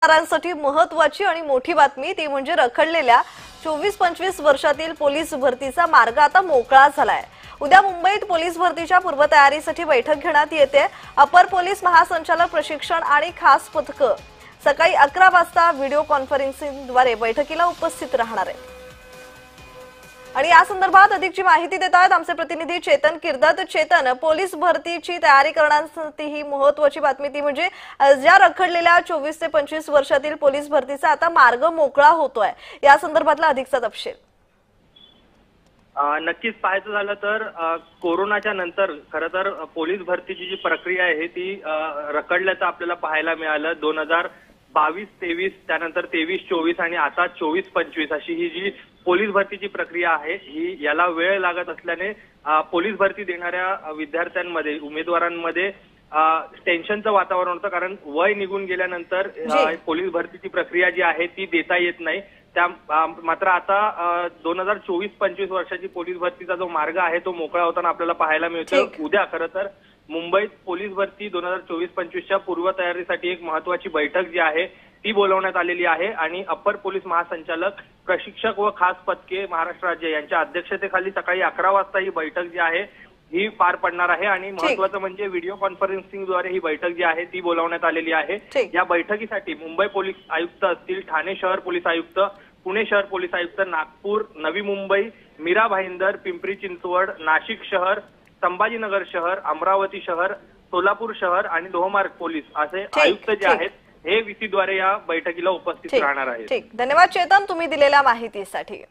साठी महत्त्वाची आणि मोठी बातमी ती म्हणजे रखडलेल्या 24-25 वर्षातील पोलीस भरतीचा मार्ग आता मोकळा झालाय। उद्या मुंबईत पोलीस भरतीच्या पूर्वतयारीसाठी बैठक घेण्यात येते। अपर पोलीस महासंचालक प्रशिक्षण आणि खास पथक सकाळी 11 वाजता व्हिडिओ कॉन्फरन्सिंगद्वारे बैठकीला उपस्थित राहणार आहेत। आणि या संदर्भात अधिकची माहिती देत आहेत आमचे प्रतिनिधी चेतन किर्दत। चेतन, पोलीस भरतीची तयारी करण्यासाठी ही महत्त्वाची बातमी ती म्हणजे ज्या रखडलेल्या 24 ते 25 वर्षातील पोलीस भरतीचा आता मार्ग मोकळा होतोय, या संदर्भातला अधिकचा तपशील। नक्कीच पाहायचं झालं तर कोरोनाच्या नंतर खरं तर पोलीस भरतीची जी प्रक्रिया आहे ती रखडल्याचं आपल्याला पाहायला मिळालं। 2022-23 त्यानंतर 23-24 आणि आता 24-25 अशी ही जी पोलीस भरतीची प्रक्रिया आहे ही याला वेळ लागत असल्याने पोलीस भरती देणाऱ्या विद्यार्थ्यांमध्ये उमेदवारांमध्ये टेन्शनचं वातावरण होतं, कारण वय निघून गेल्यानंतर पोलीस भरतीची प्रक्रिया जी आहे ती देता येत नाही। त्या मात्र आता 2024-25 वर्षाची पोलीस भरतीचा जो मार्ग आहे तो मोकळा होताना आपल्याला पाहायला मिळतो। उद्या खरं तर मुंबईत पोलीस भरती 2024-25च्या पूर्वतयारीसाठी एक महत्त्वाची बैठक जी आहे ती बोलवण्यात आलेली आहे आणि अपर पोलीस महासंचालक प्रशिक्षक व खास पथके महाराष्ट्र राज्य यांच्या अध्यक्षतेखाली सकाळी 11 वाजता ही बैठक जी आहे ही पार पडणार आहे। आणि महत्त्वाचं म्हणजे व्हिडिओ कॉन्फरन्सिंगद्वारे ही बैठक जी आहे ती बोलवण्यात आलेली आहे। या बैठकीसाठी मुंबई पोलीस आयुक्त असतील, ठाणे शहर पोलीस आयुक्त, पुणे शहर पोलीस आयुक्त, नागपूर, नवी मुंबई, मीरा भाईंदर, पिंपरी चिंचवड, नाशिक शहर, संभाजीनगर शहर, अमरावती शहर, सोलापूर शहर आणि लोहमार्ग पोलीस असे आयुक्त जे आहेत हे व्हीसीद्वारे या बैठकीला उपस्थित राहणार आहेत। धन्यवाद चेतन, तुम्ही दिलेल्या माहितीसाठी।